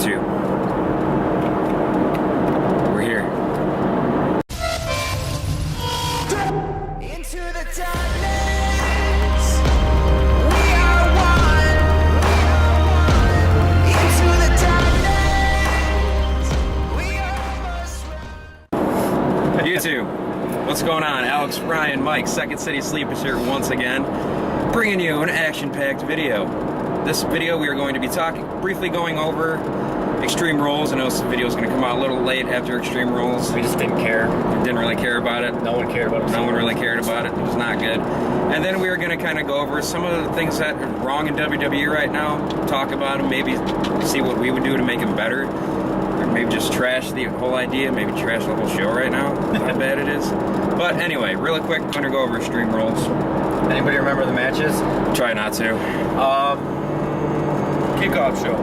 YouTube. We're here. Into the darkness, we are one. Into the darkness, we are almost YouTube, what's going on? Alex, Ryan, Mike, Second City Sleepers here once again, bringing you an action-packed video. This video we are going to be briefly going over Extreme Rules. I know this video is going to come out a little late after Extreme Rules. We just didn't care. Didn't really care about it. No one cared about it. No one really cared about it. It was not good. And then we are going to kind of go over some of the things that are wrong in WWE right now, talk about them, maybe see what we would do to make them better, or maybe just trash the whole idea, maybe trash the whole show right now, how bad it is. But anyway, really quick, I'm going to go over Extreme Rules. Anybody remember the matches? Try not to. Kickoff show.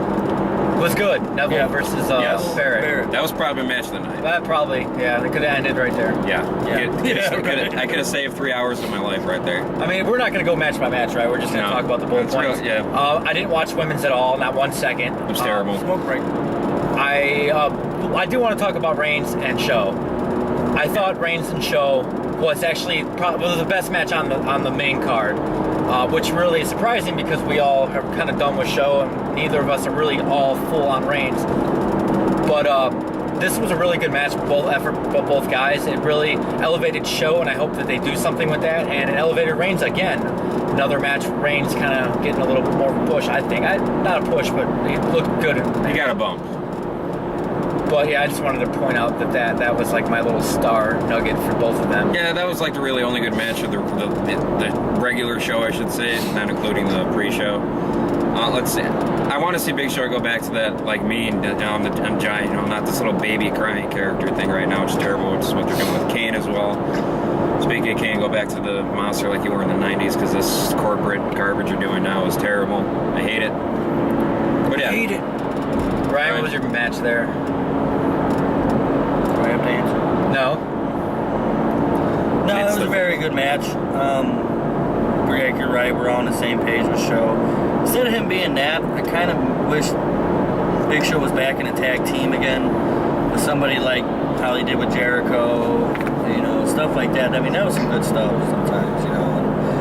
Was good. Neville versus Barrett. That was probably match of the night. That probably, yeah, it could have ended right there. Yeah. Yeah. I could have saved 3 hours of my life right there. I mean, we're not going to go match by match, right? We're just going to talk about the bullet points. Yeah. I didn't watch women's at all, not 1 second. It was terrible. Smoke break. I do want to talk about Reigns and Show. I thought Reigns and Show was actually probably the best match on the main card, which really is surprising because we all are kind of done with Show and neither of us are really all full on Reigns. But this was a really good match, both guys. It really elevated Show, and I hope that they do something with that. And it elevated Reigns again. Another match, Reigns kind of getting a little bit more of a push. I think not a push, but he looked good. He got a bump. But yeah, I just wanted to point out that was like my little star nugget for both of them. Yeah, that was like the really only good match of the regular show, I should say, not including the pre-show. Let's see. I want to see Big Show go back to that, like me, and I'm giant, you know, not this little baby crying character thing right now, which is terrible, which is what they're doing with Kane as well. Speaking of Kane, go back to the monster like you were in the 90s, because this corporate garbage you're doing now is terrible. I hate it. But yeah. I hate it. Ryan, what was your match there? Do I have to answer? No. No, it was a very good match. Greg, you're right. We're all on the same page with Show. Instead of him being that, I kind of wish Big Show was back in a tag team again with somebody like how he did with Jericho, you know, stuff like that. I mean, that was some good stuff sometimes, you know.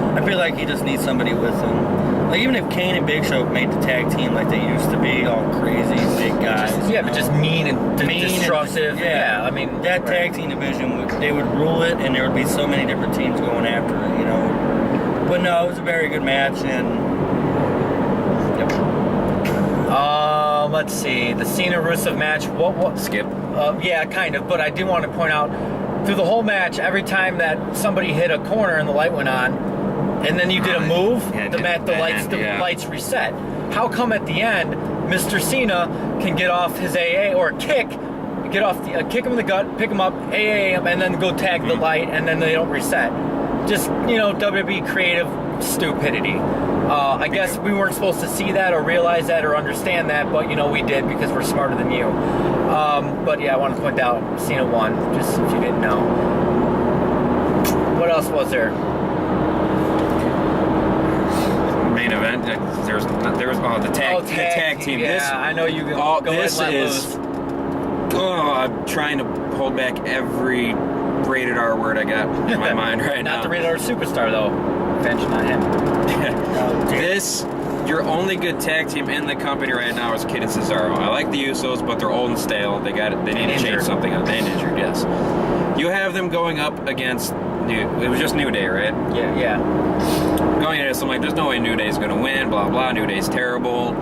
And I feel like he just needs somebody with him. Like, even if Kane and Big Show made the tag team like they used to be, all crazy, big guys. But just mean and destructive. Yeah, I mean... That tag team division, they would rule it, and there would be so many different teams going after it, you know. But no, it was a very good match, and... let's see. The Cena-Rusev match, what... Skip. Yeah, kind of, but I do want to point out, through the whole match, every time that somebody hit a corner and the light went on, and then you did a move, the lights reset. How come at the end, Mr. Cena can get off his AA or kick him in the gut, pick him up, AA him, and then go tag the light, and then they don't reset? Just, you know, WWE creative stupidity. I guess we weren't supposed to see that or realize that or understand that, but, you know, we did because we're smarter than you. But yeah, I want to point out Cena won, just if you didn't know. What else was there? Main event. There was the tag team. Yeah, this, I know you. This is. I'm trying to hold back every rated R word I got in my mind right now. Not the rated R superstar though. Attention on him. This. Your only good tag team in the company right now is Kid and Cesaro. I like the Usos, but they're old and stale. They need to change something up. They're injured, yes. You have them going up against. It was just New Day, right? Yeah. Going into this, I'm like, there's no way New Day's going to win, blah, blah. New Day's terrible.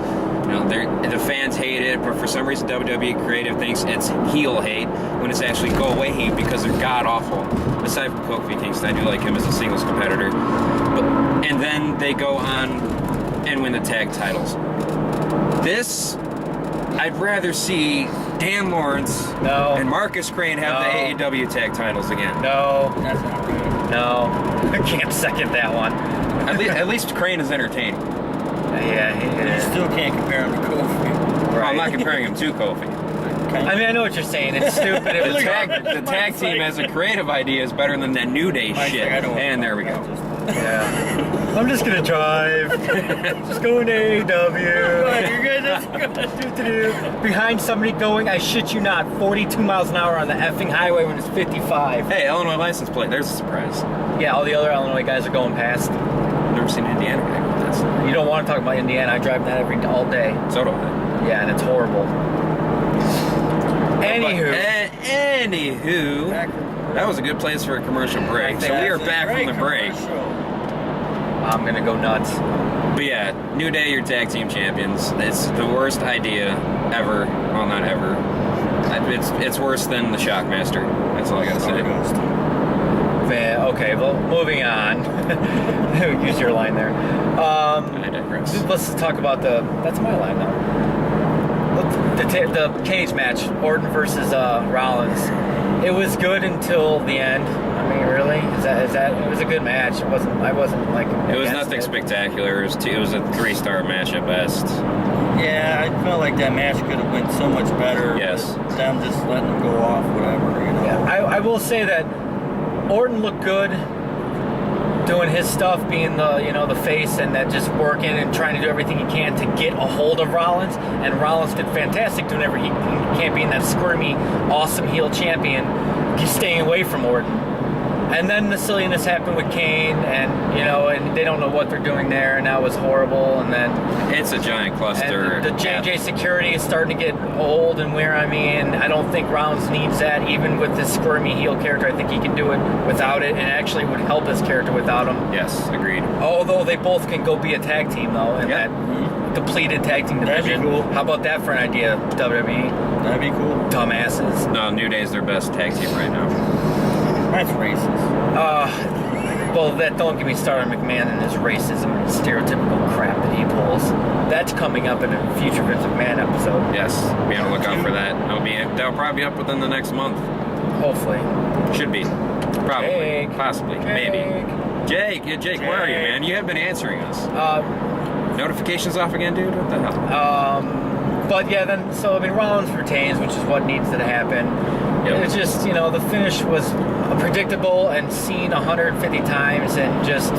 You know, the fans hate it, but for some reason WWE creative thinks it's heel hate when it's actually go away hate because they're god-awful. Aside from Kofi Kingston, I do like him as a singles competitor. And then they go on and win the tag titles. This, I'd rather see Dan Lawrence and Marcus Crane have the AEW tag titles again. No. That's not right. No. I can't second that one. At least Crane is entertaining. Yeah, You still can't compare him to Kofi. Right. Well, I'm not comparing him to Kofi. I mean, I know what you're saying. It's stupid. The tag team as a creative idea is better than that New Day shit. And there we go. Yeah. I'm just gonna drive. Just going to AEW. You're gonna Behind somebody going, I shit you not, 42 miles an hour on the effing highway when it's 55. Hey, Illinois license plate. There's a surprise. Yeah, all the other Illinois guys are going past. I've never seen an Indiana guy go this. You don't want to talk about Indiana. I drive that all day. So do I. Yeah, and it's horrible. Anywho. Anywho, that was a good place for a commercial break. So we are back from the break. I'm gonna go nuts. But yeah, New Day, your tag team champions. It's the worst idea ever. Well, not ever. It's worse than the Shockmaster. That's all I gotta say. Okay, well, moving on. Use your line there. I digress. Let's talk about that's my line now. The cage match, Orton versus Rollins. It was good until the end. I mean, really? Is that? It was a good match. I wasn't like. It was nothing spectacular. It was a 3-star match at best. Yeah, I felt like that match could have went so much better. Yes. With them just letting them go off, whatever, you know. Yeah, I will say that Orton looked good doing his stuff, being the face, and that just working and trying to do everything he can to get a hold of Rollins. And Rollins did fantastic doing everything he can, being that squirmy, awesome heel champion, just staying away from Orton. And then the silliness happened with Kane, and they don't know what they're doing there, and that was horrible. And then It's a giant cluster. and the JJ security is starting to get old and weird. I mean, I don't think Rollins needs that, even with this squirmy heel character. I think he can do it without it, and actually would help his character without him. Yes, agreed. Although they both can go be a tag team, though, in Yeah. that depleted tag team That'd be division. cool. How about that for an idea, WWE? That'd be cool. Dumbasses. No, New Day's their best tag team right now. That's racist. Well, don't get me started on McMahon and his racism and stereotypical crap that he pulls. That's coming up in a future Vince McMahon episode. Yes, be on the lookout for that. That'll probably be up within the next month. Hopefully. Should be. Probably. Jake. Possibly. Maybe. Jake, where are you, man? You have been answering us. Notifications off again, dude? What the hell? But yeah, Rollins retains, which is what needs to happen. Yep. It's just, the finish was predictable and seen 150 times and just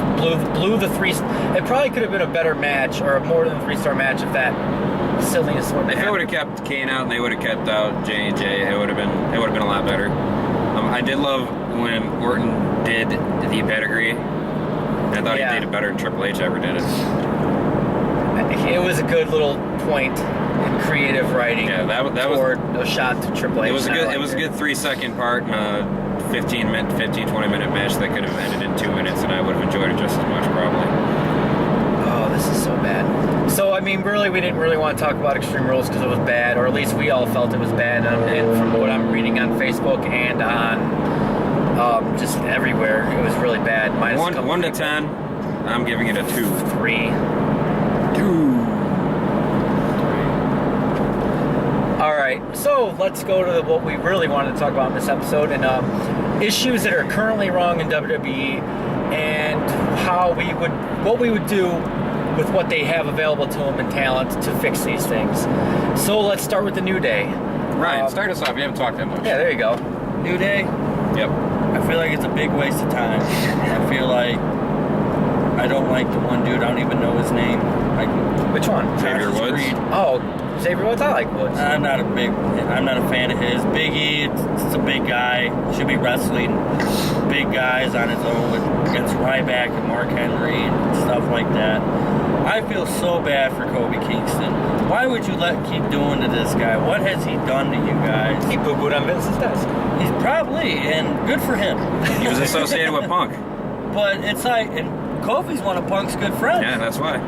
blew the three. It probably could have been a better match or more than a 3-star match if that silliness wouldn't have If it would happened. have kept Kane out and they would have kept out J&J, it would have been a lot better. I did love when Orton did the pedigree. I thought he did it better than Triple H ever did it. It was a good little point in creative writing. Yeah, that was toward a shot to Triple H. It was a good 3-second part in a 15-20 minute match that could have ended in 2 minutes, and I would have enjoyed it just as much probably. Oh, this is so bad. So, I mean, really, we didn't really want to talk about Extreme Rules because it was bad, or at least we all felt it was bad. And from what I'm reading on Facebook and on just everywhere, it was really bad. Minus a couple 1 to 10, I'm giving it a 2. 3. 2. All right, so let's go to what we really wanted to talk about in this episode, and issues that are currently wrong in WWE, and what we would do with what they have available to them and talent to fix these things. So let's start with the New Day. Ryan, start us off. We haven't talked that much. Yeah, there you go. New Day, Yep. I feel like it's a big waste of time. I feel like I don't like the one dude. I don't even know his name. Which one? Xavier Josh Woods. Creed. Oh, Xavier Woods. I like Woods. I'm not a fan of his. Big E, it's a big guy. Should be wrestling big guys on his own against Ryback and Mark Henry and stuff like that. I feel so bad for Kobe Kingston. Why would you keep doing to this guy? What has he done to you guys? He boo-booed on Vince's desk. He's probably, and good for him. He was associated with Punk. But it's like, and Kofi's one of Punk's good friends. Yeah, that's why.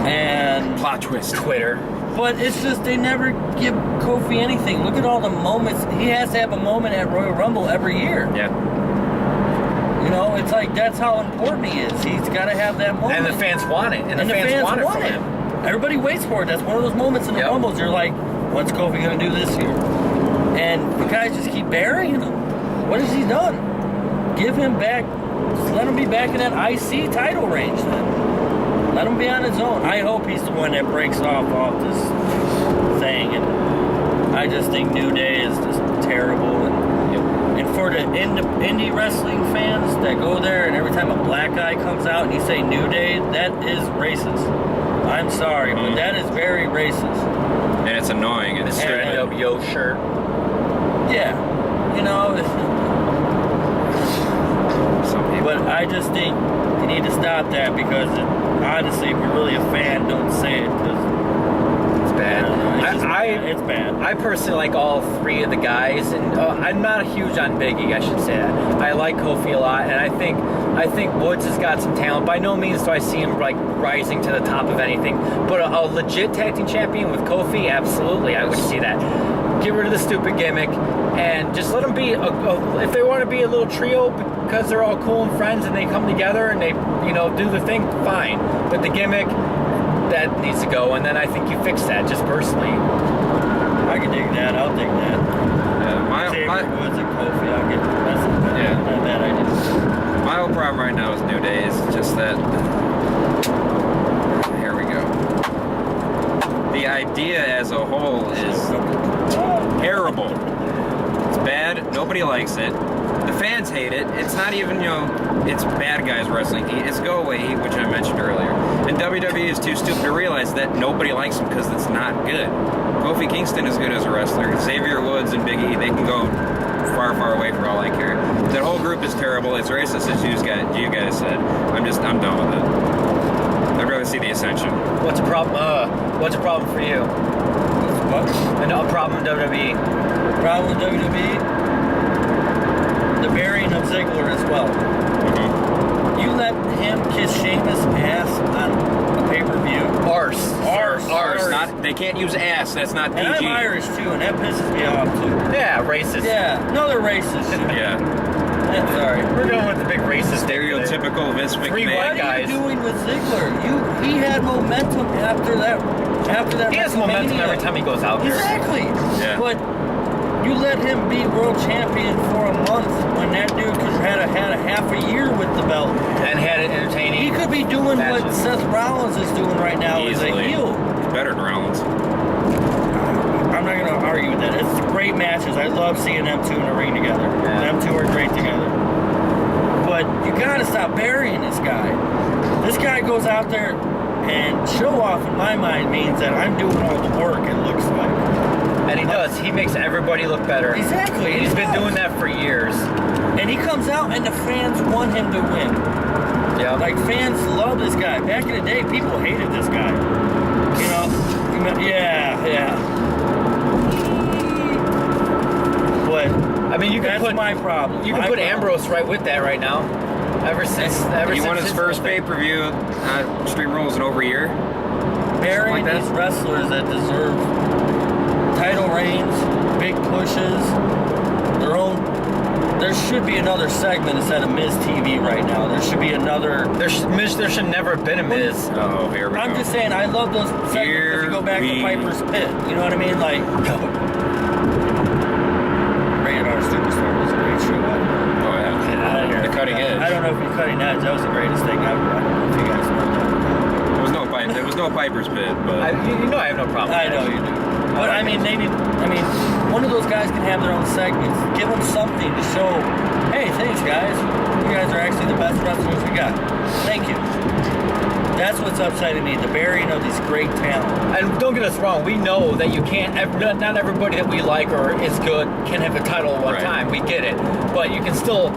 And Plot twist. Twitter. but it's just they never give Kofi anything. Look at all the moments. He has to have a moment at Royal Rumble every year. Yeah. You know, it's like that's how important he is. He's got to have that moment. And the fans want it. And the fans want it from him. Everybody waits for it. That's one of those moments in the Rumbles. You're like, what's Kofi going to do this year? And the guys just keep burying him. What has he done? Give him back. Just let him be back in that IC title range then. Let him be on his own. I hope he's the one that breaks off this thing. And I just think New Day is just terrible. And for the indie wrestling fans that go there and every time a black guy comes out and you say New Day, that is racist. I'm sorry, but that is very racist. And it's annoying. And it's Straight NWO shirt. Yeah, you know. some people. But I just think you need to stop that because honestly, if you're really a fan, don't say it because It's bad. it's bad. I personally like all three of the guys, and I'm not huge on Biggie. I should say that. I like Kofi a lot, and I think Woods has got some talent. By no means do I see him like rising to the top of anything, but a legit tag team champion with Kofi, absolutely, I would see that. Get rid of the stupid gimmick and just let them be. If they want to be a little trio because they're all cool and friends and they come together and they do the thing, fine. But the gimmick, that needs to go, and then I think you fix that just personally. I can dig that. I'll dig that. My Woods and Kofi, I'll get the rest of that. Yeah. Not bad idea. my whole problem right now is New Day is just that. Here we go. The idea as a whole is terrible. It's bad. Nobody likes it. The fans hate it. It's not even, it's bad guys wrestling heat. It's go away heat, which I mentioned earlier. And WWE is too stupid to realize that nobody likes him because it's not good. Kofi Kingston is good as a wrestler. Xavier Woods and Big E, they can go far, far away for all I care. That whole group is terrible. It's racist as you guys said. I'm done with it. I'd rather see the Ascension. What's a problem? What's a problem for you? What? A problem in WWE. Problem with WWE? The burying of Ziggler as well. You let him kiss Sheamus' ass on a pay-per-view. Arse. Not, they can't use ass. That's not PG. And I'm Irish too, and that pisses me off too. Yeah, racist. Yeah, no, they're racist. Yeah. I'm sorry. We're going with the big racist Stereotypical Vince Three McMahon. white What are guys. you doing with Ziggler? He had momentum after that. He has momentum WrestleMania. every time he goes out there. Exactly. Yeah. But you let him be world champion for a month when that dude could have had a half a year with the belt. And had it entertaining. He could be doing what matches. Seth Rollins is doing right now as a Easily. heel. Better than Rollins. I'm not going to argue with that. It's great matches. I love seeing them two in the ring together. Yeah. Them two are great together. But you got to stop burying this guy. This guy goes out there and show off, in my mind, means that I'm doing all the work, it looks like. And he does. He makes everybody look better. Exactly. He's he been does. doing that for years. And he comes out and the fans want him to win. Yeah. Like, fans love this guy. Back in the day, people hated this guy. Yeah. But I mean, you can that's put my problem. You can My put problem. Ambrose right with that right now. Ever since He won his first thing. pay-per-view Extreme Rules in over a year. Burying like that. these wrestlers that deserve title reigns, big pushes, their own. There should be another segment instead of Miz TV right now. There should be another. There should never have been a Miz. Oh, here we I'm go. just saying, I love those segments Here if you go back we- to Piper's Pit. You know what I mean? Like, Rated R Superstar was a great show. Oh, yeah. The cutting edge. I don't know if you're cutting edge. That was the greatest thing ever. I don't know if you guys know that. There was no Piper's Pit, but You know I have no problem. I know you do. But I mean, one of those guys can have their own segments. Give them something to show, hey, thanks, guys. You guys are actually the best wrestlers we got. Thank you. That's what's upsetting me, the burying of these great talent. And don't get us wrong, we know that you can't. Not everybody that we like or is good can have a title at one Right. time. We get it, but you can still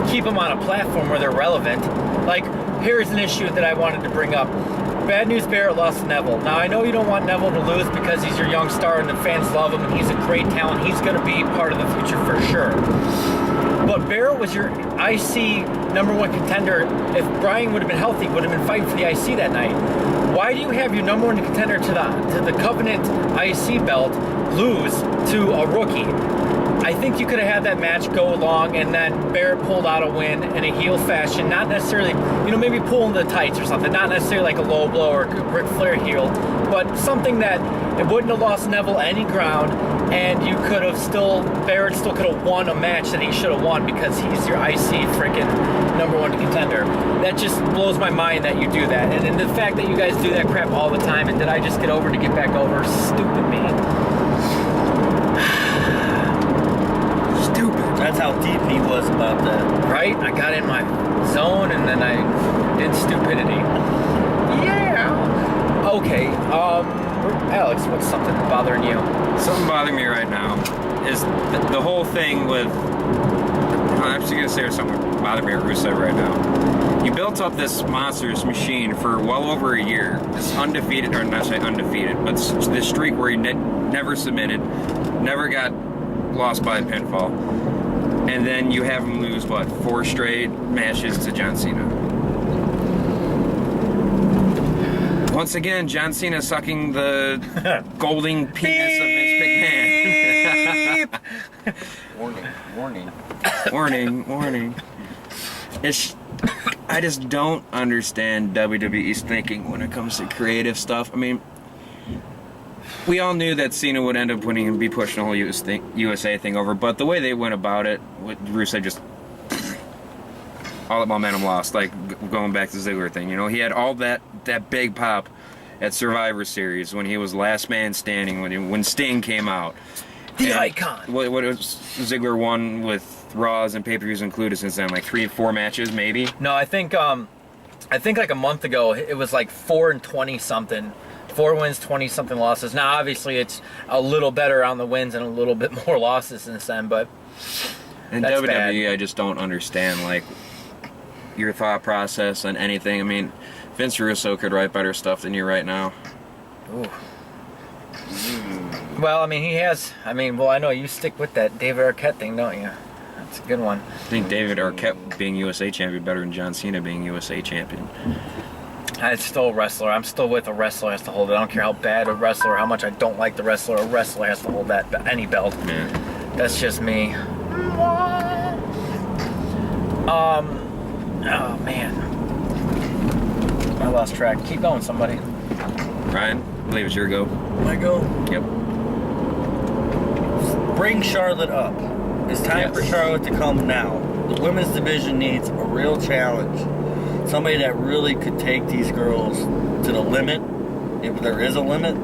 keep them on a platform where they're relevant. Like, here's an issue that I wanted to bring up. Bad News Barrett lost to Neville. Now, I know you don't want Neville to lose because he's your young star and the fans love him and he's a great talent. He's going to be part of the future for sure. But Barrett was your IC #1 contender. If Bryan would have been healthy, would have been fighting for the IC that night. Why do you have your #1 contender to the Covenant IC belt lose to a rookie? I think you could have had that match go along and then Barrett pulled out a win in a heel fashion, not necessarily, maybe pulling the tights or something, not necessarily like a low blow or Ric Flair heel, but something that it wouldn't have lost Neville any ground and you could have Barrett still could have won a match that he should have won because he's your IC freaking #1 contender. That just blows my mind that you do that. And the fact that you guys do that crap all the time, and did I just get over to get back over? Stupid me. That's how deep he was about that. Right? I got in my zone and then I did stupidity. Yeah. Okay. Alex, what's something bothering you? Something bothering me right now is the whole thing with. I'm just gonna say there's something bothering me at Rusev right now. You built up this monstrous machine for well over a year. This undefeated, or not say undefeated, but this streak where he never submitted, never got lost by a pinfall, and then you have him lose what 4 straight matches to John Cena. Once again, John Cena sucking the golden penis of Vince McMahon. Warning. I just don't understand WWE's thinking when it comes to creative stuff. I mean, we all knew that Cena would end up winning and be pushing the whole USA thing over, but the way they went about it, with Rusev just all that momentum lost, like going back to the Ziggler thing. You know, he had all that big pop at Survivor Series when he was last man standing, when Sting came out. The icon. What was Ziggler won with Raws and pay-per-views included since then? Like 3 or 4 matches, maybe? No, I think like a month ago it was like 4 and 20 something. 4 wins, 20 something losses. Now obviously it's a little better on the wins and a little bit more losses since then, but in that's WWE, bad. I just don't understand like your thought process on anything. I mean, Vince Russo could write better stuff than you right now. Ooh. Well, I mean, he has. I mean, well, I know you stick with that David Arquette thing, don't you? That's a good one. I think David Arquette being USA champion better than John Cena being USA champion. It's still a wrestler. I'm still with a wrestler has to hold it. I don't care how bad a wrestler, how much I don't like the wrestler. A wrestler has to hold that any belt. Yeah. That's just me. Oh man, I lost track. Keep going, somebody. Ryan, I believe it's your go. I go. Yep. Bring Charlotte up. It's time for Charlotte to come now. The women's division needs a real challenge. Somebody that really could take these girls to the limit, if there is a limit.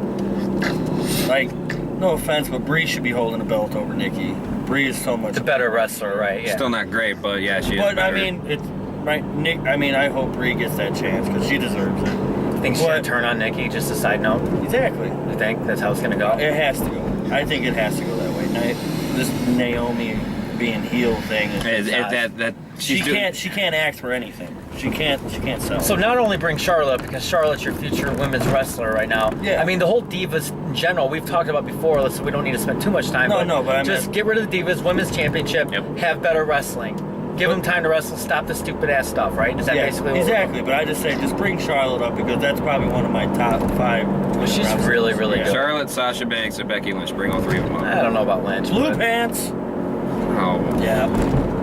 Like, no offense, but Brie should be holding the belt over Nikki. Brie is so much The better wrestler, right? Yeah. Still not great, but yeah, she is But better. I mean, it's right. Nick. I mean, I hope Brie gets that chance because she deserves it. Think she's gonna turn on Nikki? Just a side note. Exactly. You think that's how it's gonna go? It has to go. I think it has to go that way. This Naomi being heel thing. She can't act for anything. She can't sell. So not only bring Charlotte, because Charlotte's your future women's wrestler right now. Yeah. I mean, the whole divas in general, we've talked about before, so we don't need to spend too much time. But I just mean, get rid of the divas, women's championship, Yep. have better wrestling. Give them time to wrestle, stop the stupid ass stuff, right? Is that basically what exactly. But I just say, just bring Charlotte up because that's probably one of my top 5. She's really, really good. Charlotte, Sasha Banks, and Becky Lynch. Bring all 3 of them up. I don't know about Lynch. Blue but- pants. Oh, Yeah,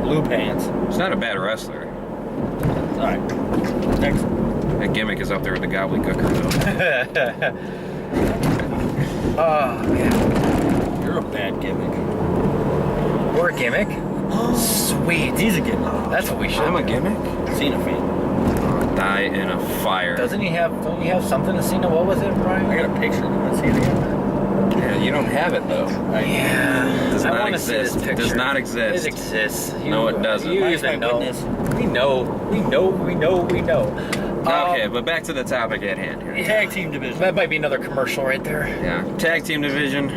blue pants. she's not a bad wrestler. All right. Next. That gimmick is up there with the gobbledygooker, though. Oh, man. You're a bad gimmick. We're a gimmick? Sweet. He's a gimmick. That's what we should I'm a do. gimmick? Cena fan. Die in a fire. Don't you have something to Cena? What was it, Brian? I got a picture. You want to see it again? Yeah, you don't have it, though. Yeah. Does I not want to see this exist. picture. Does not exist. It exists. No, it doesn't. You Mine's even my know. witness. We know. Okay, but back to the topic at hand here. Tag team division. That might be another commercial right there. Yeah. Tag team division.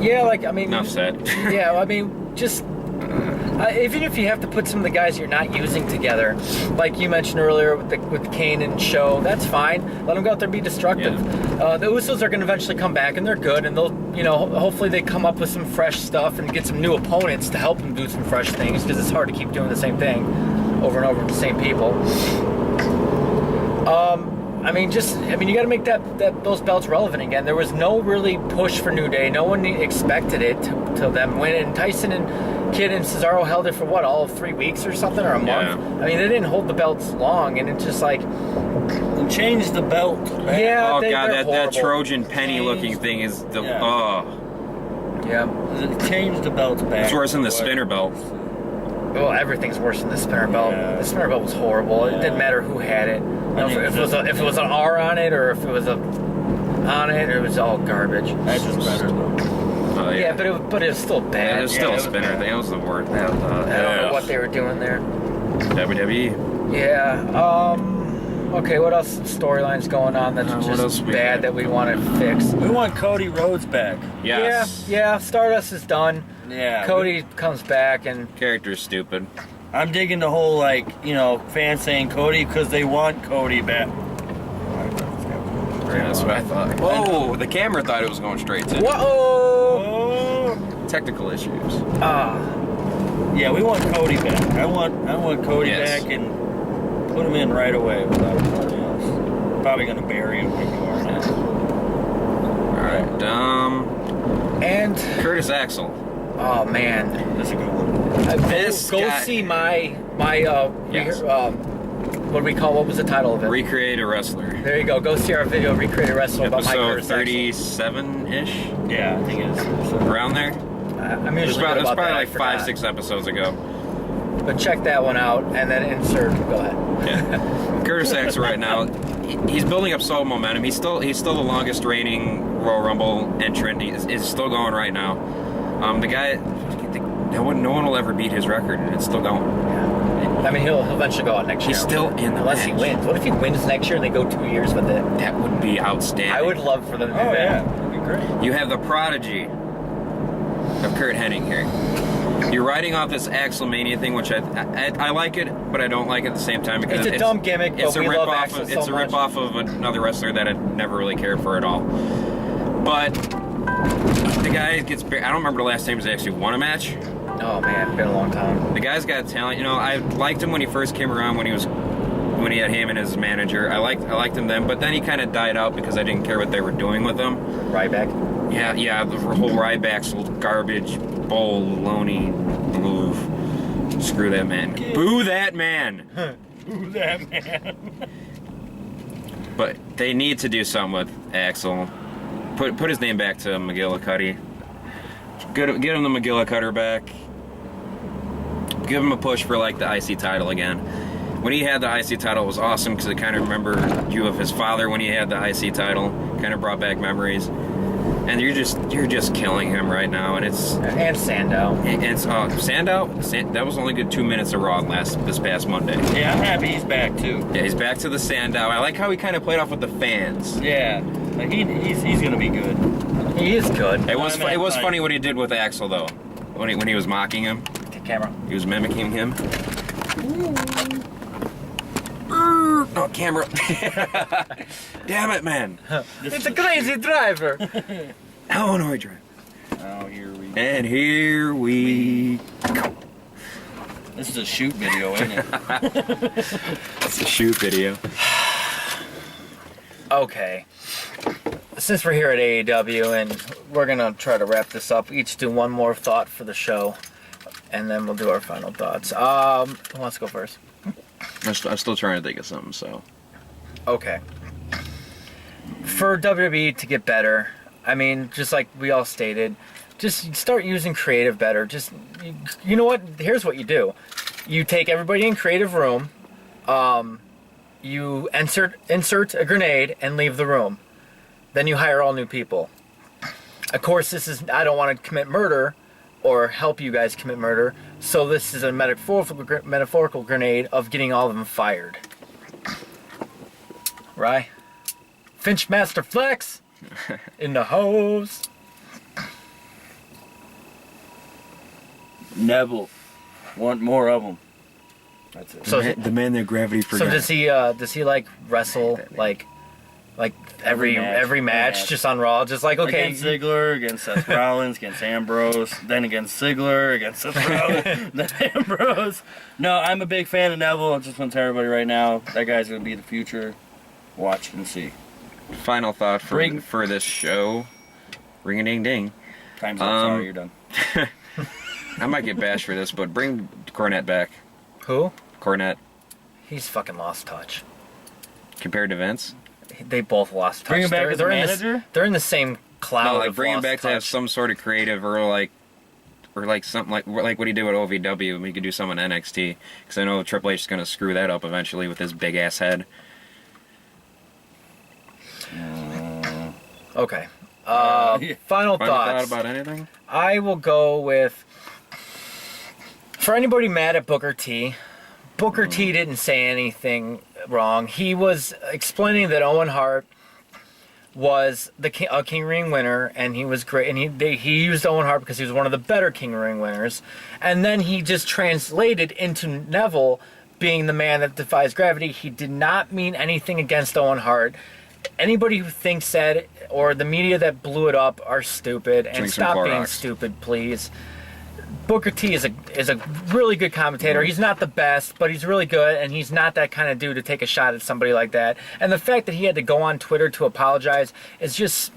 Yeah, like, I mean... Enough said. Yeah, I mean, just... even if you have to put some of the guys you're not using together, like you mentioned earlier with Kane and Show, that's fine. Let them go out there and be destructive. Yeah. The Usos are going to eventually come back, and they're good, and they'll, hopefully they come up with some fresh stuff and get some new opponents to help them do some fresh things, because it's hard to keep doing the same thing over and over with the same people. You got to make those belts relevant again. There was no really push for New Day. No one expected it to them win. And Tyson and Kidd and Cesaro held it for all of 3 weeks or something, or a month. Yeah. I mean, they didn't hold the belts long, and it's just like, And change the belt. Right? yeah. Oh, they're God, that horrible. Trojan penny looking thing is the... Yeah. Oh. Yeah. Change the belts back. It's worse than the spinner belt. Well, everything's worse than the spinner belt. Yeah. The spinner belt was horrible. It didn't matter who had it. If it was an R on it, or if it was on it, it was all garbage. That's just better though. Oh, Yeah, but it was still Yeah, bad. it was still it a was spinner bad. thing. It was the word. I don't know what they were doing there. WWE. Yeah. Okay, what else storylines going on that's What else just we bad got? that we want to fix? We want Cody Rhodes back. Yes. Yeah. Stardust is done. Yeah. Cody comes back and Character's stupid. I'm digging the whole, like, you know, fans saying Cody because they want Cody back. Yeah, that's what I thought. Whoa, the camera thought it was going straight to. whoa. Oh. Technical issues. Yeah, we want Cody back. I want Cody Yes. back and put him in right away without anything else. Probably gonna bury him like you are now. Alright, And Curtis Axel. oh man, That's a good one. This go guy- see my Yes. what do we call? What was the title of it? Recreate a wrestler. There you go. Go see our video, Recreate a Wrestler about my Episode Curtis Axel. 37-ish? Yeah, I think it is. So, Around there? I'm It was usually probably, good it was about probably that. like I forgot. 5-6 episodes ago. But check that one out, and then insert. Go ahead. Yeah. Curtis Axel right now, he's building up so momentum. He's still the longest reigning Royal Rumble entrant. He's still going right now. The guy, no one will ever beat his record, and it's still going. I mean, he'll eventually go out next year. He's still in the unless he match. wins. What if he wins next year and they go 2 years with it? That would be outstanding. I would love for them to do oh that. yeah, that'd be great. You have the prodigy of Kurt Hennig here. You're riding off this Axelmania thing, which I like it, but I don't like it at the same time because It's a dumb gimmick, but we love Axel so It's a much. rip-off of another wrestler that I never really cared for at all. But the guy gets. I don't remember the last time he's actually won a match. Oh man, it's been a long time. The guy's got talent. You know, I liked him when he first came around when he had him and his manager. I liked him then, but then he kind of died out because I didn't care what they were doing with him. Ryback. Yeah, the whole Ryback's garbage, bowl, loney move. Screw that man. Boo that man. Who that man? But they need to do something with Axel. Put his name back to McGillicuddy. Get him the McGillicutter back. Give him a push for like the IC title again. When he had the IC title, it was awesome because it kind of remembered you of his father when he had the IC title. Kind of brought back memories. And you're just killing him right now, and it's And Sandow. Sandow. That was only good 2 minutes of Raw this past Monday. Yeah, I'm happy he's back too. Yeah, he's back to the Sandow. I like how he kind of played off with the fans. Yeah, like he's gonna be good. He is good. It was man, it was like- funny what he did with Axel though, when he was mocking him. Take camera. He was mimicking him. Oh, camera! Damn it, man! It's a crazy driver. Illinois drive. Oh, here we. And here we go. This is a shoot video, isn't it? It's a shoot video. Okay. Since we're here at AEW and we're gonna try to wrap this up, each do one more thought for the show, and then we'll do our final thoughts. Who wants to go first? I'm still trying to think of something. So Okay. For WWE to get better, I mean, just like we all stated, just start using creative better. Just, you know what? Here's what you do. You take everybody in creative room, you insert a grenade and leave the room. Then you hire all new people. Of course, I don't want to commit murder or help you guys commit murder, so this is a metaphorical grenade of getting all of them fired. Right? Finch Master Flex in the hose. Neville, want more of them. That's it. So, the man that gravity so does he like wrestle like every Every match. match just on Raw, just like okay, Against Ziggler, against Seth Rollins, against Ambrose, then against Ziggler, against Seth Rollins, then Ambrose. No, I'm a big fan of Neville. I just want to tell everybody right now, that guy's going to be the future. Watch and see. Final thought for Ring. for this show. Ring a ding ding. Time's up. Sorry, you're done. I might get bashed for this, but bring Cornette back. who? Cornette He's fucking lost touch. compared to Vince. They both lost touch. Bring him back as a in manager? they're in the same cloud. No, like of bring him lost back to have touch. some sort of creative or like something like what he did with OVW. We could do some on NXT because I know Triple H is gonna screw that up eventually with his big ass head. Okay. Final Thought thoughts. about anything? I will go with, for anybody mad at Booker T, Booker T didn't say anything wrong. He was explaining that Owen Hart was a King Ring winner, and he was great, and he used Owen Hart because he was one of the better King Ring winners, and then he just translated into Neville being the man that defies gravity. He did not mean anything against Owen Hart. Anybody who thinks that, or the media that blew it up, are stupid, and Drink some stop being Clorox. stupid, please. Booker T is a really good commentator. He's not the best, but he's really good, and he's not that kind of dude to take a shot at somebody like that. And the fact that he had to go on Twitter to apologize is just...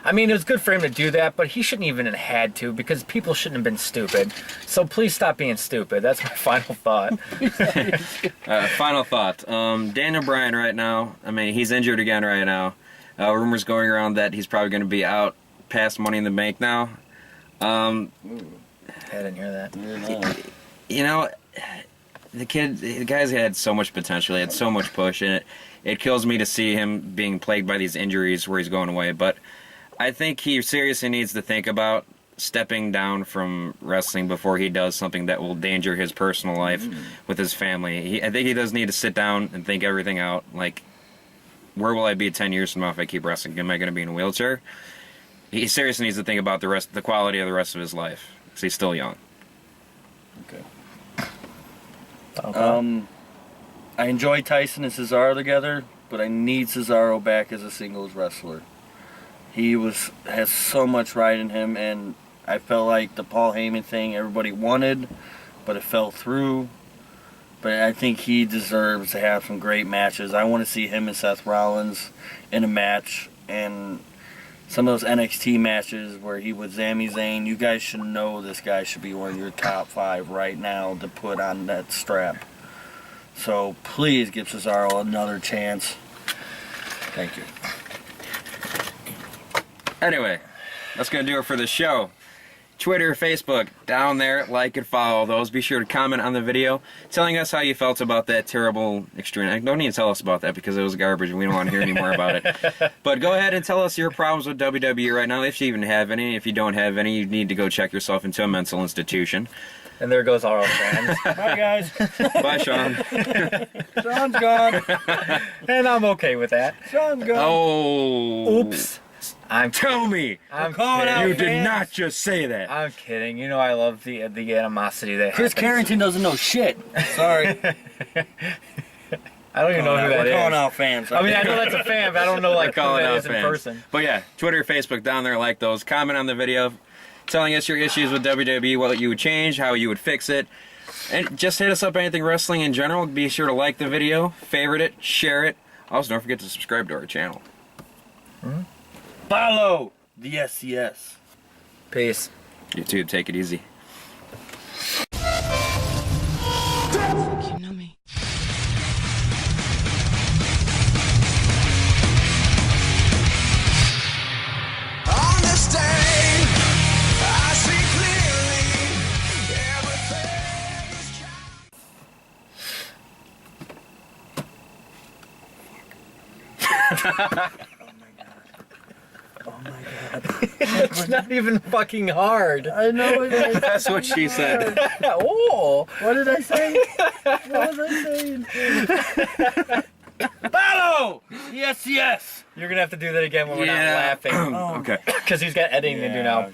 I mean, it was good for him to do that, but he shouldn't even have had to, because people shouldn't have been stupid. So please stop being stupid. That's my final thought. Final thought. Daniel Bryan right now, I mean, he's injured again right now. Rumors going around that he's probably going to be out past Money in the Bank now. I didn't hear that. You know, the guy's had so much potential. He had so much push, and it kills me to see him being plagued by these injuries where he's going away. But I think he seriously needs to think about stepping down from wrestling before he does something that will endanger his personal life with his family. I think he does need to sit down and think everything out. Like, where will I be 10 years from now if I keep wrestling? Am I going to be in a wheelchair? He seriously needs to think about the quality of the rest of his life, because he's still young. Okay. I enjoy Tyson and Cesaro together, but I need Cesaro back as a singles wrestler. He has so much right in him, and I felt like the Paul Heyman thing everybody wanted, but it fell through. But I think he deserves to have some great matches. I want to see him and Seth Rollins in a match, and some of those NXT matches where he was Sami Zayn. You guys should know this guy should be one of your top 5 right now to put on that strap. So please give Cesaro another chance. Thank you. Anyway, that's going to do it for the show. Twitter, Facebook, down there, like and follow those. Be sure to comment on the video, telling us how you felt about that terrible extreme. Don't even tell us about that, because it was garbage and we don't want to hear any more about it. But go ahead and tell us your problems with WWE right now, if you even have any. If you don't have any, you need to go check yourself into a mental institution. And there goes our old fans. Bye, guys. Bye, Sean. Sean's gone. And I'm okay with that. Sean's gone. Oh. Oops. Tell me. I'm calling kidding. out You did fans. not just say that. I'm kidding. You know I love the animosity that Chris happens. Carrington doesn't know shit. Sorry. I don't even know who that We're calling is. out fans. I mean, I know that's a fan, but I don't know like who Calling that out is in fans. person. But yeah, Twitter, Facebook, down there, like those. Comment on the video, telling us your issues with WWE, what you would change, how you would fix it. And just hit us up anything wrestling in general. Be sure to like the video, favorite it, share it. Also, don't forget to subscribe to our channel. Follow the SCS. Peace. YouTube, take it easy. You know me. On this day, I see clearly everything is Oh my god. It's not even fucking hard. I know it is. That's what she said. Oh. What did I say? What was I saying? Follow the SCS. You're going to have to do that again when we're not Yeah. laughing. Okay. Because he's got editing to do now.